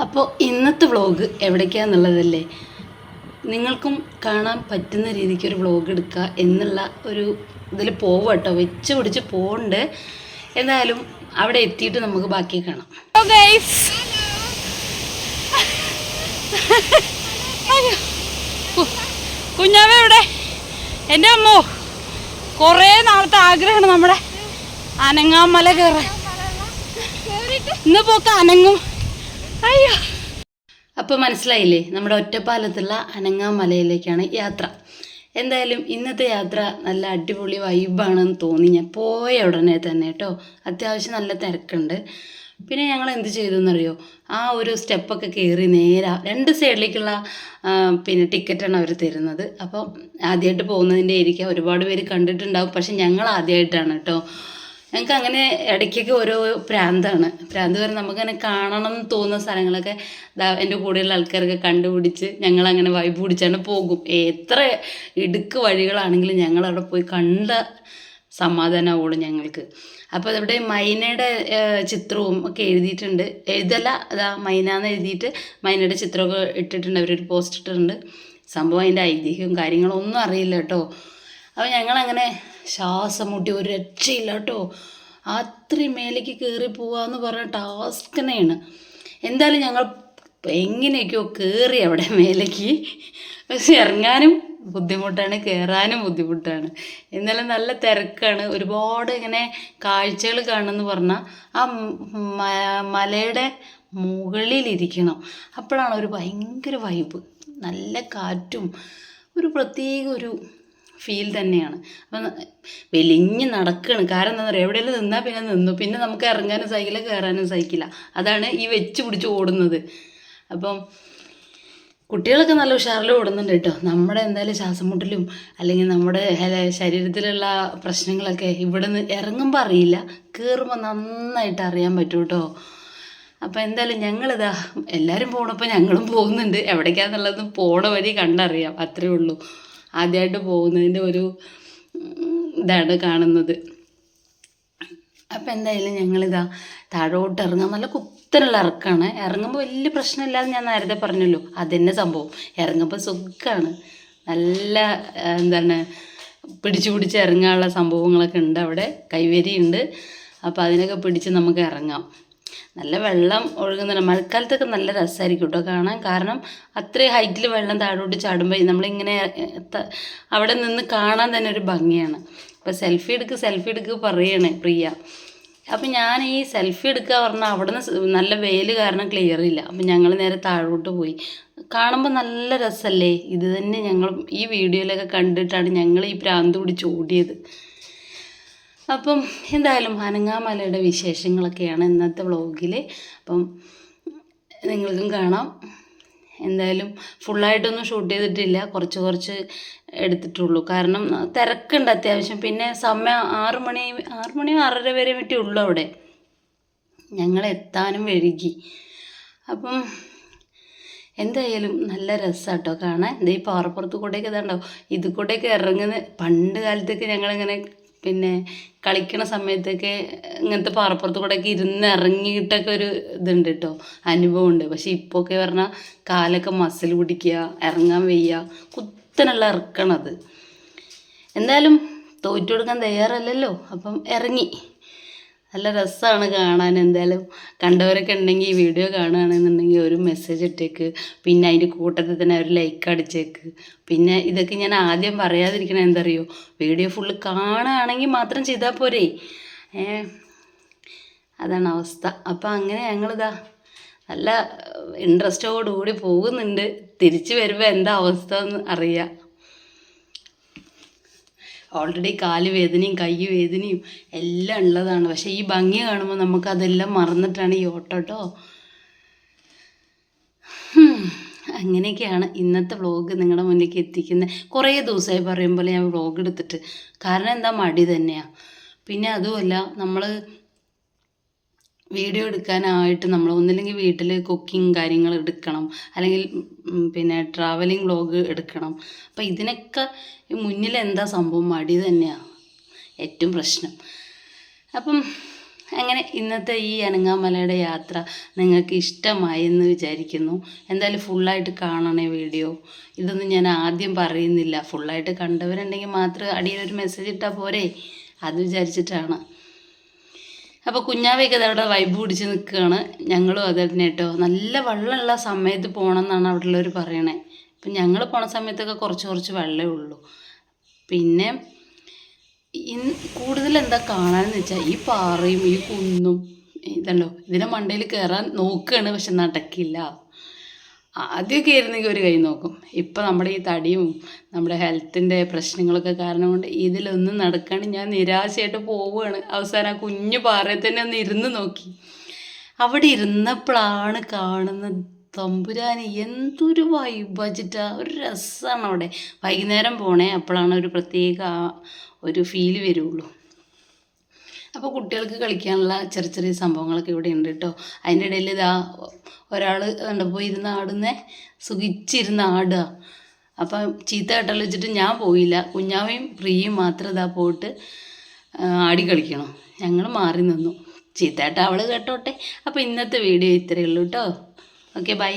അപ്പോൾ ഇന്നത്തെ വ്ളോഗ് എവിടേക്കാന്നുള്ളതല്ലേ, നിങ്ങൾക്കും കാണാൻ പറ്റുന്ന രീതിക്ക് ഒരു വ്ളോഗ് എടുക്കുക എന്നുള്ള ഒരു ഇതിൽ പോവുക കേട്ടോ. വെച്ച് പിടിച്ച് പോകണ്ട്. എന്തായാലും അവിടെ എത്തിയിട്ട് നമുക്ക് ബാക്കി കാണാം. കുഞ്ഞാവ എവിടെ? എൻ്റെ അമ്മോ, കുറേ നാളത്തെ ആഗ്രഹമാണ് നമ്മുടെ അനങ്ങാമല കയറാൻ. ഇന്ന് പോക്ക് അനങ്ങും. അയ്യോ, അപ്പോൾ മനസ്സിലായില്ലേ, നമ്മുടെ ഒറ്റപ്പാലത്തുള്ള അനങ്ങാമലയിലേക്കാണ് യാത്ര. എന്തായാലും ഇന്നത്തെ യാത്ര നല്ല അടിപൊളി വൈബാണെന്ന് തോന്നി ഞാൻ പോയ ഉടനെ തന്നെ കേട്ടോ. അത്യാവശ്യം നല്ല തിരക്കുണ്ട്. പിന്നെ ഞങ്ങൾ എന്ത് ചെയ്തു എന്നറിയോ, ആ ഒരു സ്റ്റെപ്പൊക്കെ കയറി നേരെ രണ്ട് സൈഡിലേക്കുള്ള പിന്നെ ടിക്കറ്റാണ് അവർ തരുന്നത്. അപ്പോൾ ആദ്യമായിട്ട് പോകുന്നതിൻ്റെ ആയിരിക്കാം, ഒരുപാട് പേര് കണ്ടിട്ടുണ്ടാവും. പക്ഷെ ഞങ്ങൾ ആദ്യമായിട്ടാണ് കേട്ടോ. ഞങ്ങൾക്ക് അങ്ങനെ ഇടയ്ക്കൊക്കെ ഓരോ ഭ്രാന്ത് വരെ നമുക്കങ്ങനെ കാണണം എന്ന് തോന്നുന്ന സ്ഥലങ്ങളൊക്കെ എൻ്റെ കൂടെയുള്ള ആൾക്കാരൊക്കെ കണ്ടുപിടിച്ച് ഞങ്ങളങ്ങനെ വൈബ് പിടിച്ചാണ് പോകും. എത്ര ഇടുക്ക് വഴികളാണെങ്കിലും ഞങ്ങളവിടെ പോയി കണ്ട സമാധാനമാവുള്ളൂ ഞങ്ങൾക്ക്. അപ്പോൾ അവിടെ മൈനയുടെ ചിത്രവും ഒക്കെ എഴുതിയിട്ടുണ്ട്. എഴുതല്ല, അതാ മൈനാന്ന് എഴുതിയിട്ട് മൈനയുടെ ചിത്രമൊക്കെ ഇട്ടിട്ടുണ്ട്, അവരൊരു പോസ്റ്റ് ഇട്ടിട്ടുണ്ട്. സംഭവം അതിൻ്റെ ഐതിഹ്യവും കാര്യങ്ങളും ഒന്നും അറിയില്ല കേട്ടോ. അപ്പോൾ ഞങ്ങളങ്ങനെ ശ്വാസം മുട്ടി, ഒരു രക്ഷയില്ല കേട്ടോ. അത്രയും മേലേക്ക് കയറി പോവാന്ന് പറഞ്ഞ ടാസ്ക് തന്നെയാണ്. എന്തായാലും ഞങ്ങൾ എങ്ങനെയൊക്കെയോ കയറി അവിടെ മേലേക്ക്. പക്ഷെ ഇറങ്ങാനും ബുദ്ധിമുട്ടാണ്, കയറാനും ബുദ്ധിമുട്ടാണ്. എന്നാലും നല്ല തിരക്കാണ്. ഒരുപാട് ഇങ്ങനെ കാഴ്ചകൾ കാണുമെന്ന് പറഞ്ഞാൽ ആ മലയുടെ മുകളിലിരിക്കണം. അപ്പോഴാണ് ഒരു ഭയങ്കര വൈബ്, നല്ല കാറ്റും ഒരു പ്രത്യേക ഒരു ഫീൽ തന്നെയാണ്. അപ്പം വെലിഞ്ഞ് നടക്കുകയാണ്. കാരണം എന്താ പറയുക, എവിടെയെങ്കിലും നിന്നാൽ പിന്നെ നിന്നു, പിന്നെ നമുക്ക് ഇറങ്ങാനും സഹിക്കില്ല, കയറാനും സഹിക്കില്ല. അതാണ് ഈ വെച്ച് പിടിച്ച് ഓടുന്നത്. അപ്പം കുട്ടികളൊക്കെ നല്ല ഉഷാറിൽ ഓടുന്നുണ്ട് കേട്ടോ. നമ്മുടെ എന്തായാലും ശ്വാസം മുട്ടലും അല്ലെങ്കിൽ നമ്മുടെ ശരീരത്തിലുള്ള പ്രശ്നങ്ങളൊക്കെ ഇവിടെ നിന്ന് ഇറങ്ങുമ്പോൾ അറിയില്ല, കയറുമ്പോൾ നന്നായിട്ട് അറിയാൻ പറ്റും കേട്ടോ. അപ്പോൾ എന്തായാലും ഞങ്ങളിതാ എല്ലാവരും പോണപ്പോൾ ഞങ്ങളും പോകുന്നുണ്ട്. എവിടേക്കാന്നുള്ളത് പോണ വഴി കണ്ടറിയാം, അത്രേ ഉള്ളൂ. ആദ്യമായിട്ട് പോകുന്നതിൻ്റെ ഒരു ഇതാണ് കാണുന്നത്. അപ്പോൾ എന്തായാലും ഞങ്ങളിതാ താഴോട്ട് ഇറങ്ങാൻ നല്ല കുത്തനുള്ള ഇറക്കമാണ്. ഇറങ്ങുമ്പോൾ വലിയ പ്രശ്നമില്ലാതെ ഞാൻ നേരത്തെ പറഞ്ഞല്ലോ, അതന്നെ സംഭവം. ഇറങ്ങുമ്പോൾ സുഖമാണ്, നല്ല എന്താണ് പിടിച്ച് ഇറങ്ങാനുള്ള സംഭവങ്ങളൊക്കെ ഉണ്ട് അവിടെ. കൈവരിയുണ്ട്, അപ്പോൾ അതിനൊക്കെ പിടിച്ച് നമുക്ക് ഇറങ്ങാം. നല്ല വെള്ളം ഒഴുകുന്നുണ്ട്. മഴക്കാലത്തൊക്കെ നല്ല രസമായിരിക്കും കേട്ടോ കാണാൻ. കാരണം അത്രയും ഹൈറ്റിൽ വെള്ളം താഴോട്ട് ചാടുമ്പോൾ നമ്മളിങ്ങനെ അവിടെ നിന്ന് കാണാൻ തന്നെ ഒരു ഭംഗിയാണ്. അപ്പോൾ സെൽഫി എടുക്കുക പറയണേ പ്രിയ. അപ്പം ഞാൻ ഈ സെൽഫി എടുക്കുക പറഞ്ഞാൽ അവിടെ നിന്ന് നല്ല വെയിൽ കാരണം ക്ലിയർ ഇല്ല. അപ്പം ഞങ്ങൾ നേരെ താഴോട്ട് പോയി. കാണുമ്പോൾ നല്ല രസമല്ലേ. ഇത് തന്നെ ഞങ്ങൾ ഈ വീഡിയോയിലൊക്കെ കണ്ടിട്ടാണ് ഞങ്ങൾ ഈ പ്രാന്ത് പിടിച്ച് ഓടിയത്. അപ്പം എന്തായാലും അനങ്ങാമലയുടെ വിശേഷങ്ങളൊക്കെയാണ് ഇന്നത്തെ വ്ളോഗിൽ. അപ്പം നിങ്ങൾക്കും കാണാം. എന്തായാലും ഫുള്ളായിട്ടൊന്നും ഷൂട്ട് ചെയ്തിട്ടില്ല, കുറച്ച് എടുത്തിട്ടുള്ളൂ. കാരണം തിരക്കുണ്ട് അത്യാവശ്യം. പിന്നെ സമയം 6 മണി 6:30 വരെ മറ്റേ ഉള്ളൂ അവിടെ. ഞങ്ങൾ എത്താനും വൈകി. അപ്പം എന്തായാലും നല്ല രസമാട്ടോ കാണാൻ. ഈ പാറപ്പുറത്ത് കൂടെയൊക്കെ ഇതുണ്ടാവും, ഇത് കൂടെയൊക്കെ ഇറങ്ങുന്ന പണ്ട് കാലത്തൊക്കെ ഞങ്ങളിങ്ങനെ പിന്നെ കളിക്കണ സമയത്തൊക്കെ ഇങ്ങനത്തെ പാറപ്പുറത്ത് കൂടെയൊക്കെ ഇരുന്ന് ഇറങ്ങിയിട്ടൊക്കെ ഒരു ഇതുണ്ട് കേട്ടോ, അനുഭവമുണ്ട്. പക്ഷേ ഇപ്പോൾ ഒക്കെ പറഞ്ഞാൽ കാലൊക്കെ മസിൽ പിടിക്കുക, ഇറങ്ങാൻ വയ്യ, കുത്തനുള്ള ഇറക്കണത്. എന്തായാലും തോറ്റു കൊടുക്കാൻ തയ്യാറല്ലല്ലോ. അപ്പം ഇറങ്ങി. നല്ല രസമാണ് കാണാൻ. എന്തായാലും കണ്ടവരൊക്കെ ഉണ്ടെങ്കിൽ ഈ വീഡിയോ കാണുകയാണെന്നുണ്ടെങ്കിൽ ഒരു മെസ്സേജ് ഇട്ടേക്ക്. പിന്നെ അതിൻ്റെ കൂട്ടത്തിൽ തന്നെ ഒരു ലൈക്ക് അടിച്ചേക്ക്. പിന്നെ ഇതൊക്കെ ഞാൻ ആദ്യം പറയാതിരിക്കണത് എന്തറിയോ, വീഡിയോ ഫുള്ള് കാണുകയാണെങ്കിൽ മാത്രം ചെയ്താൽ പോരേ. അതാണ് അവസ്ഥ. അപ്പം അങ്ങനെ ഞങ്ങളിതാ നല്ല ഇൻട്രസ്റ്റോടുകൂടി പോകുന്നുണ്ട്. തിരിച്ച് വരുമ്പോൾ എന്താ അവസ്ഥ എന്ന് അറിയാം. ഓൾറെഡി കാല് വേദനയും കൈ വേദനയും എല്ലാം ഉള്ളതാണ്. പക്ഷേ ഈ ഭംഗി കാണുമ്പോൾ നമുക്കതെല്ലാം മറന്നിട്ടാണ് ഈ ഓട്ടം കേട്ടോ. അങ്ങനെയൊക്കെയാണ് ഇന്നത്തെ വ്ളോഗ് നിങ്ങളുടെ മുന്നിലേക്ക് എത്തിക്കുന്നത്. കുറേ ദിവസമായി പറയുമ്പോൾ ഞാൻ വ്ളോഗ് എടുത്തിട്ട്. കാരണം എന്താ, മടി തന്നെയാണ്. പിന്നെ അതുമല്ല, നമ്മൾ വീഡിയോ എടുക്കാനായിട്ട് നമ്മൾ ഒന്നില്ലെങ്കിൽ വീട്ടിൽ കുക്കിംഗ് കാര്യങ്ങൾ എടുക്കണം, അല്ലെങ്കിൽ പിന്നെ ട്രാവലിംഗ് വ്ളോഗ് എടുക്കണം. അപ്പം ഇതിനൊക്കെ മുന്നിൽ എന്താ സംഭവം, മടി തന്നെയാണ് ഏറ്റവും പ്രശ്നം. അപ്പം അങ്ങനെ ഇന്നത്തെ ഈ അനങ്ങാമലയുടെ യാത്ര നിങ്ങൾക്ക് ഇഷ്ടമായി എന്ന് വിചാരിക്കുന്നു. എന്തായാലും ഫുള്ളായിട്ട് കാണണേ വീഡിയോ. ഇതൊന്നും ഞാൻ ആദ്യം പറയുന്നില്ല, ഫുള്ളായിട്ട് കണ്ടവരുണ്ടെങ്കിൽ മാത്രം അടിയിലൊരു മെസ്സേജ് ഇട്ടാൽ പോരെ, അത് വിചാരിച്ചിട്ടാണ്. അപ്പോൾ കുഞ്ഞാവയൊക്കെ അവിടെ വൈബ് പിടിച്ച് നിൽക്കുകയാണ്. ഞങ്ങളും അത് തന്നെ കേട്ടോ. നല്ല വെള്ളമുള്ള സമയത്ത് പോകണം എന്നാണ് അവിടെ ഉള്ളവർ പറയണേ. അപ്പം ഞങ്ങൾ പോണ സമയത്തൊക്കെ കുറച്ച് വെള്ളമേ ഉള്ളൂ. പിന്നെ കൂടുതൽ എന്താ കാണാനെന്ന് വെച്ചാൽ ഈ പാറയും ഈ കുന്നും ഇതല്ലോ, ഇതിൻ്റെ മണ്ടയിൽ കയറാൻ നോക്കുകയാണ്, പക്ഷെ നടക്കില്ല. ആദ്യമൊക്കെ ആയിരുന്നെങ്കിൽ ഒരു കൈ നോക്കും. ഇപ്പം നമ്മുടെ ഈ തടിയും നമ്മുടെ ഹെൽത്തിൻ്റെ പ്രശ്നങ്ങളൊക്കെ കാരണം കൊണ്ട് ഇതിലൊന്നും നടക്കാണ്ട് ഞാൻ നിരാശയായിട്ട് പോവുകയാണ്. അവസാനം ആ കുഞ്ഞു പാറയിൽ തന്നെ ഒന്ന് ഇരുന്ന് നോക്കി. അവിടെ ഇരുന്നപ്പോഴാണ് കാണുന്നത് തമ്പുരാന് എന്തൊരു വൈബാച്ചിട്ടാ, ഒരു രസമാണ് അവിടെ. വൈകുന്നേരം പോണേ, അപ്പോഴാണ് ഒരു പ്രത്യേക ഒരു ഫീല് വരുള്ളൂ. അപ്പോൾ കുട്ടികൾക്ക് കളിക്കാനുള്ള ചെറിയ സംഭവങ്ങളൊക്കെ ഇവിടെ ഉണ്ട് കേട്ടോ. അതിൻ്റെ ഇടയിൽ ഇതാ ഒരാൾ കണ്ടപ്പോൾ ഇരുന്ന് ആടുന്നേ, സുഖിച്ചിരുന്ന് ആടുക. അപ്പം ചീത്ത കേട്ടാൽ വെച്ചിട്ട് ഞാൻ പോയില്ല. കുഞ്ഞാവയും പ്രിയയും മാത്രം ഇതാ പോയിട്ട് ആടി കളിക്കണം. ഞങ്ങൾ മാറി നിന്നു. ചീത്ത കേട്ടാൽ അവൾ കേട്ടോട്ടെ. അപ്പോൾ ഇന്നത്തെ വീഡിയോ ഇത്രയേ ഉള്ളൂ കേട്ടോ. Okay, by.